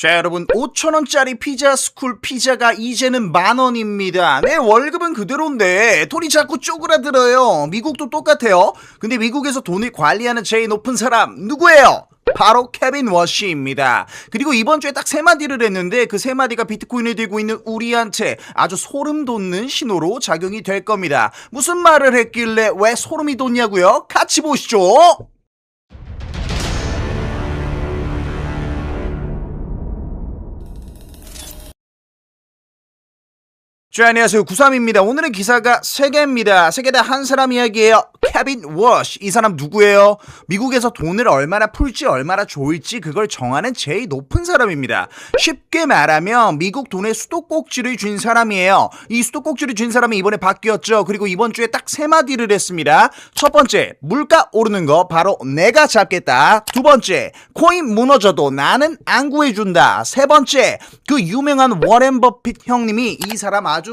자, 여러분 5,000원짜리 피자 스쿨 피자가 이제는 10,000원입니다. 내 월급은 그대로인데 돈이 자꾸 쪼그라들어요. 미국도 똑같아요. 근데 미국에서 돈을 관리하는 제일 높은 사람 누구예요? 바로 케빈 워시입니다. 그리고 이번 주에 딱 3마디를 했는데 그 3마디가 비트코인을 들고 있는 우리한테 아주 소름 돋는 신호로 작용이 될 겁니다. 무슨 말을 했길래 왜 소름이 돋냐고요? 같이 보시죠. 자, 안녕하세요. 93입니다. 오늘의 기사가 3개입니다. 3개 다 한 사람 이야기예요. 케빈 워시. 이 사람 누구예요? 미국에서 돈을 얼마나 풀지 얼마나 조일지 그걸 정하는 제일 높은 사람입니다. 쉽게 말하면 미국 돈의 수도꼭지를 쥔 사람이에요. 이 수도꼭지를 쥔 사람이 이번에 바뀌었죠. 그리고 이번 주에 딱 3마디를 했습니다. 첫 번째, 물가 오르는 거 바로 내가 잡겠다. 두 번째, 코인 무너져도 나는 안 구해준다. 세 번째, 그 유명한 워렌 버핏 형님이 이 사람 아주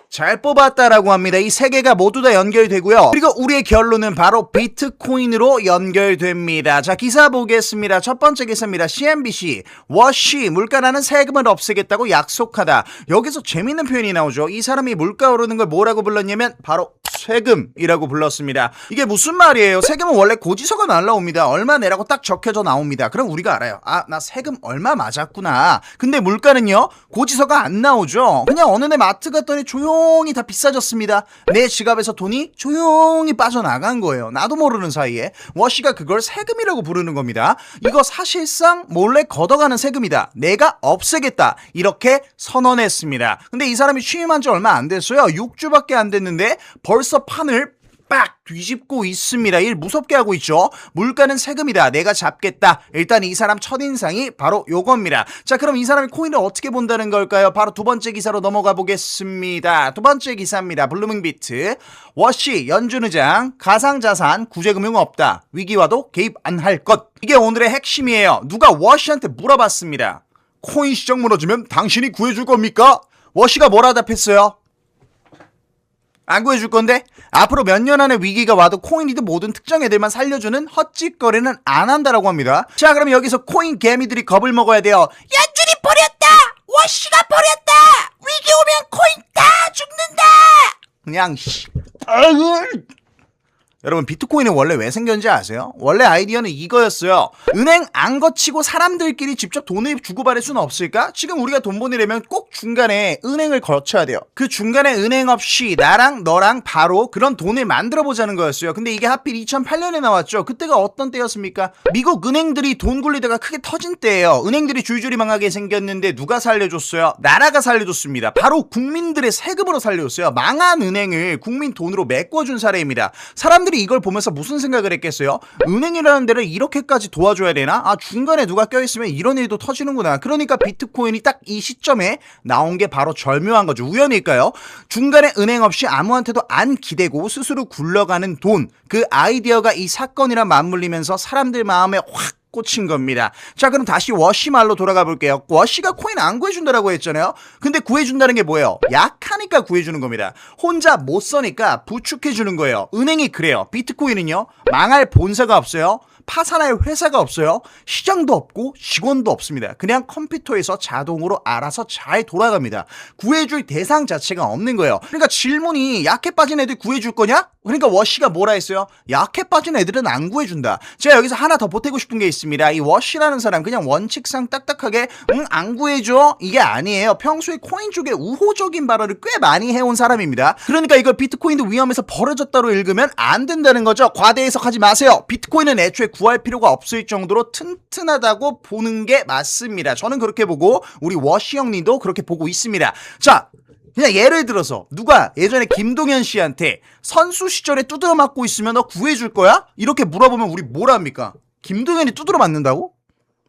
잘 뽑았다라고 합니다. 이 3개가 모두 다 연결되고요. 그리고 우리의 결론은 바로 비트코인으로 연결됩니다. 자, 기사 보겠습니다. 첫 번째 기사입니다. CNBC. 워시 물가라는 세금을 없애겠다고 약속하다. 여기서 재밌는 표현이 나오죠. 이 사람이 물가 오르는 걸 뭐라고 불렀냐면 바로 세금이라고 불렀습니다. 이게 무슨 말이에요? 세금은 원래 고지서가 날라옵니다. 얼마 내라고 딱 적혀져 나옵니다. 그럼 우리가 알아요. 아, 나 세금 얼마 맞았구나. 근데 물가는요, 고지서가 안 나오죠. 그냥 어느 날 마트 갔더니 조용히 다 비싸졌습니다. 내 지갑에서 돈이 조용히 빠져나간 거예요. 나도 모르는 사이에. 워시가 그걸 세금이라고 부르는 겁니다. 이거 사실상 몰래 걷어가는 세금이다. 내가 없애겠다. 이렇게 선언했습니다. 근데 이 사람이 취임한 지 얼마 안 됐어요. 6주밖에 안 됐는데 벌써 판을 빡 뒤집고 있습니다. 일 무섭게 하고 있죠. 물가는 세금이다. 내가 잡겠다. 일단 이 사람 첫인상이 바로 요겁니다. 자, 그럼 이 사람이 코인을 어떻게 본다는 걸까요? 바로 두 번째 기사로 넘어가 보겠습니다. 두 번째 기사입니다. 블루밍비트. 워시 연준의장 가상자산 구제금융 없다. 위기와도 개입 안 할 것. 이게 오늘의 핵심이에요. 누가 워시한테 물어봤습니다. 코인 시장 무너지면 당신이 구해줄 겁니까? 워시가 뭐라 답했어요? 안 구해줄 건데? 앞으로 몇 년 안에 위기가 와도 코인이든 모든 특정 애들만 살려주는 헛짓거리는 안 한다라고 합니다. 자, 그럼 여기서 코인 개미들이 겁을 먹어야 돼요. 연준이 버렸다! 워시가 버렸다! 위기 오면 코인 다 죽는다! 그냥 여러분, 비트코인은 원래 왜 생겼는지 아세요? 원래 아이디어는 이거였어요. 은행 안 거치고 사람들끼리 직접 돈을 주고받을 수는 없을까? 지금 우리가 돈 보내려면 꼭 중간에 은행을 거쳐야 돼요. 그 중간에 은행 없이 나랑 너랑 바로 그런 돈을 만들어 보자는 거였어요. 근데 이게 하필 2008년에 나왔죠. 그때가 어떤 때였습니까? 미국 은행들이 돈 굴리다가 크게 터진 때예요. 은행들이 줄줄이 망하게 생겼는데 누가 살려줬어요? 나라가 살려줬습니다. 바로 국민들의 세금으로 살려줬어요. 망한 은행을 국민 돈으로 메꿔준 사례입니다. 사람들이 이걸 보면서 무슨 생각을 했겠어요? 은행이라는 데를 이렇게까지 도와줘야 되나? 아, 중간에 누가 껴있으면 이런 일도 터지는구나. 그러니까 비트코인이 딱 이 시점에 나온 게 바로 절묘한 거죠. 우연일까요? 중간에 은행 없이 아무한테도 안 기대고 스스로 굴러가는 돈. 그 아이디어가 이 사건이랑 맞물리면서 사람들 마음에 확 꽂힌 겁니다. 자, 그럼 다시 워시 말로 돌아가 볼게요. 워시가 코인 안 구해준다라고 했잖아요. 근데 구해준다는 게 뭐예요? 약하니까 구해주는 겁니다. 혼자 못 써니까 부축해주는 거예요. 은행이 그래요. 비트코인은요, 망할 본사가 없어요. 파산할 회사가 없어요. 시장도 없고 직원도 없습니다. 그냥 컴퓨터에서 자동으로 알아서 잘 돌아갑니다. 구해줄 대상 자체가 없는 거예요. 그러니까 질문이 약해 빠진 애들 구해줄 거냐? 그러니까 워시가 뭐라 했어요? 약해 빠진 애들은 안 구해준다. 제가 여기서 하나 더 보태고 싶은 게 있습니다. 이 워시라는 사람 그냥 원칙상 딱딱하게 안 구해줘? 이게 아니에요. 평소에 코인 쪽에 우호적인 발언을 꽤 많이 해온 사람입니다. 그러니까 이걸 비트코인도 위험해서 벌어졌다로 읽으면 안 된다는 거죠. 과대 해석하지 마세요. 비트코인은 애초에 구할 필요가 없을 정도로 튼튼하다고 보는 게 맞습니다. 저는 그렇게 보고 우리 워시 형님도 그렇게 보고 있습니다. 자, 그냥 예를 들어서 누가 예전에 김동현 씨한테 선수 시절에 두드려 맞고 있으면 너 구해줄 거야? 이렇게 물어보면 우리 뭐라 합니까? 김동현이 두드려 맞는다고?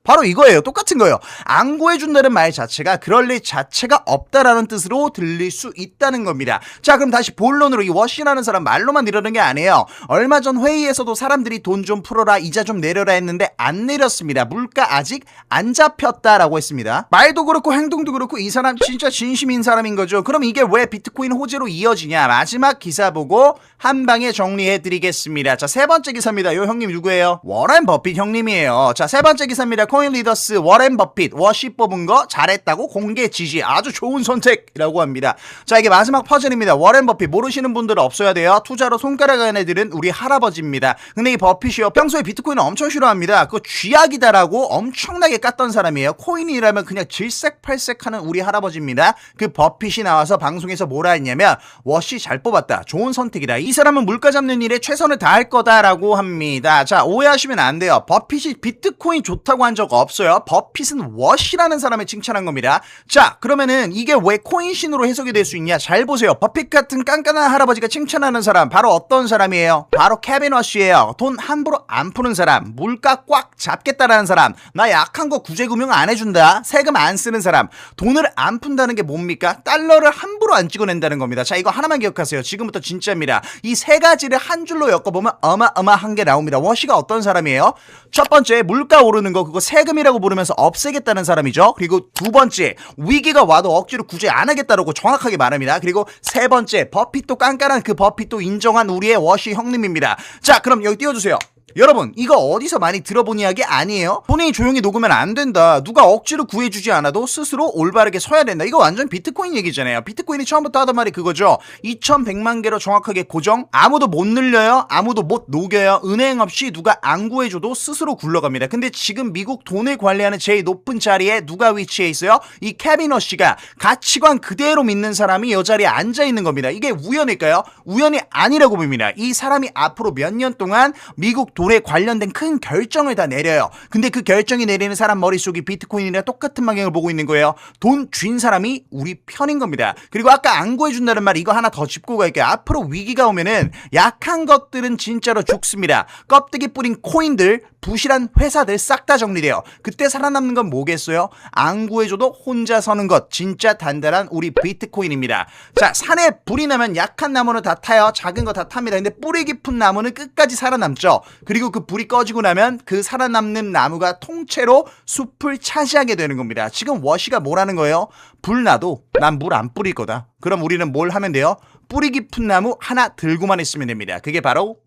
바로 이거예요. 똑같은 거예요. 안 구해준다는 말 자체가 그럴 일 자체가 없다라는 뜻으로 들릴 수 있다는 겁니다. 자, 그럼 다시 본론으로 이 워시라는 사람 말로만 이러는 게 아니에요. 얼마 전 회의에서도 사람들이 돈 좀 풀어라, 이자 좀 내려라 했는데 안 내렸습니다. 물가 아직 안 잡혔다라고 했습니다. 말도 그렇고 행동도 그렇고 이 사람 진짜 진심인 사람인 거죠. 그럼 이게 왜 비트코인 호재로 이어지냐? 마지막 기사 보고 한 방에 정리해드리겠습니다. 자, 세 번째 기사입니다. 요 형님 누구예요? 워렌 버핏 형님이에요. 자, 세 번째 기사입니다. 코인 리더스 워렌 버핏 워시 뽑은 거 잘했다고 공개 지지. 아주 좋은 선택이라고 합니다. 자, 이게 마지막 퍼즐입니다. 워렌 버핏 모르시는 분들은 없어야 돼요. 투자로 손가락 안 애들은 우리 할아버지입니다. 근데 이 버핏이요, 평소에 비트코인을 엄청 싫어합니다. 그거 쥐약이다라고 엄청나게 깠던 사람이에요. 코인이라면 그냥 질색팔색하는 우리 할아버지입니다. 그 버핏이 나와서 방송에서 뭐라 했냐면 워시 잘 뽑았다, 좋은 선택이다, 이 사람은 물가 잡는 일에 최선을 다할 거다라고 합니다. 자, 오해하시면 안 돼요. 버핏이 비트코인 좋다고 한 적 없어요. 버핏은 워시라는 사람을 칭찬한 겁니다. 자, 그러면은 이게 왜 코인신으로 해석이 될 수 있냐? 잘 보세요. 버핏 같은 깐깐한 할아버지가 칭찬하는 사람 바로 어떤 사람이에요? 바로 케빈 워시예요. 돈 함부로 안 푸는 사람, 물가 꽉 잡겠다라는 사람, 나 약한 거 구제금융 안 해준다, 세금 안 쓰는 사람. 돈을 안 푼다는 게 뭡니까? 달러를 함부로 안 찍어낸다는 겁니다. 자, 이거 하나만 기억하세요. 지금부터 진짜입니다. 이 세 가지를 한 줄로 엮어보면 어마어마한 게 나옵니다. 워시가 어떤 사람이에요? 첫 번째, 물가 오르는 거 그거 세금이라고 부르면서 없애겠다는 사람이죠. 그리고 두 번째, 위기가 와도 억지로 구제 안 하겠다라고 정확하게 말합니다. 그리고 세 번째, 버핏도 깐깐한 그 버핏도 인정한 우리의 워시 형님입니다. 자, 그럼 여기 띄워주세요. 여러분, 이거 어디서 많이 들어본 이야기 아니에요? 본인이 조용히 녹으면 안 된다, 누가 억지로 구해주지 않아도 스스로 올바르게 서야 된다, 이거 완전 비트코인 얘기잖아요. 비트코인이 처음부터 하던 말이 그거죠. 2100만 개로 정확하게 고정, 아무도 못 늘려요, 아무도 못 녹여요, 은행 없이 누가 안 구해줘도 스스로 굴러갑니다. 근데 지금 미국 돈을 관리하는 제일 높은 자리에 누가 위치해 있어요? 이 케빈 워시가 가치관 그대로 믿는 사람이 이 자리에 앉아있는 겁니다. 이게 우연일까요? 우연이 아니라고 봅니다. 이 사람이 앞으로 몇 년 동안 미국 돈에 관련된 큰 결정을 다 내려요. 근데 그 결정이 내리는 사람 머릿속이 비트코인이랑 똑같은 방향을 보고 있는 거예요. 돈 쥔 사람이 우리 편인 겁니다. 그리고 아까 안 구해준다는 말, 이거 하나 더 짚고 갈게요. 앞으로 위기가 오면은 약한 것들은 진짜로 죽습니다. 껍데기 뿌린 코인들, 부실한 회사들 싹 다 정리돼요. 그때 살아남는 건 뭐겠어요? 안 구해줘도 혼자 서는 것, 진짜 단단한 우리 비트코인입니다. 자, 산에 불이 나면 약한 나무는 다 타요. 작은 거 다 탑니다. 근데 뿌리 깊은 나무는 끝까지 살아남죠. 그리고 그 불이 꺼지고 나면 그 살아남는 나무가 통째로 숲을 차지하게 되는 겁니다. 지금 워시가 뭐라는 거예요? 불 나도 난 물 안 뿌릴 거다. 그럼 우리는 뭘 하면 돼요? 뿌리 깊은 나무 하나 들고만 있으면 됩니다. 그게 바로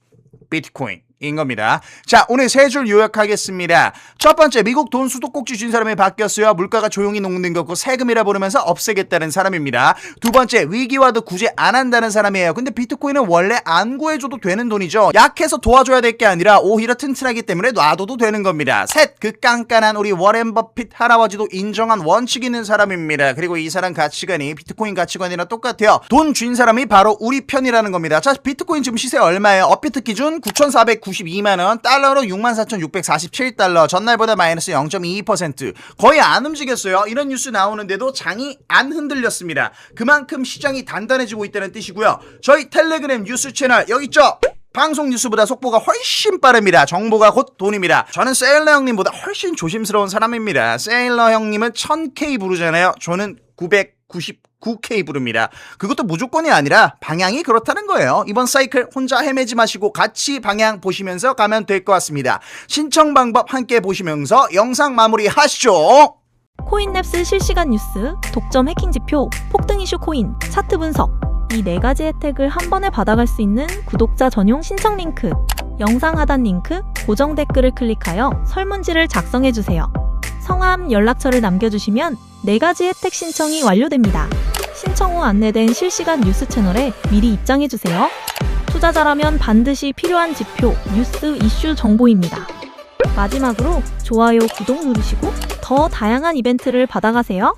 비트코인 인 겁니다. 자, 오늘 세 줄 요약하겠습니다. 첫 번째, 미국 돈 수도꼭지 쥔 사람이 바뀌었어요. 물가가 조용히 녹는 거고 세금이라 부르면서 없애겠다는 사람입니다. 두 번째, 위기 와도 구제 안 한다는 사람이에요. 근데 비트코인은 원래 안 구해줘도 되는 돈이죠. 약해서 도와줘야 될 게 아니라 오히려 튼튼하기 때문에 놔둬도 되는 겁니다. 셋, 그 깐깐한 우리 워렌 버핏 할아버지도 인정한 원칙 있는 사람입니다. 그리고 이 사람 가치관이 비트코인 가치관이랑 똑같아요. 돈 쥔 사람이 바로 우리 편이라는 겁니다. 자, 비트코인 지금 시세 얼마예요? 업비트 기준 9,492만원, 달러로 64,647달러, 전날보다 마이너스 0.22%, 거의 안 움직였어요. 이런 뉴스 나오는데도 장이 안 흔들렸습니다. 그만큼 시장이 단단해지고 있다는 뜻이고요. 저희 텔레그램 뉴스 채널 여기 있죠? 방송 뉴스보다 속보가 훨씬 빠릅니다. 정보가 곧 돈입니다. 저는 세일러 형님보다 훨씬 조심스러운 사람입니다. 세일러 형님은 1000K 부르잖아요. 저는 999K 부릅니다. 그것도 무조건이 아니라 방향이 그렇다는 거예요. 이번 사이클 혼자 헤매지 마시고 같이 방향 보시면서 가면 될 것 같습니다. 신청 방법 함께 보시면서 영상 마무리 하시죠. 코인랩스 실시간 뉴스, 독점 해킹 지표, 폭등 이슈 코인, 차트 분석, 이 4가지 혜택을 한 번에 받아갈 수 있는 구독자 전용 신청 링크, 영상 하단 링크, 고정 댓글을 클릭하여 설문지를 작성해주세요. 성함, 연락처를 남겨주시면 4가지 혜택 신청이 완료됩니다. 신청 후 안내된 실시간 뉴스 채널에 미리 입장해주세요. 투자자라면 반드시 필요한 지표, 뉴스, 이슈 정보입니다. 마지막으로 좋아요, 구독 누르시고 더 다양한 이벤트를 받아가세요.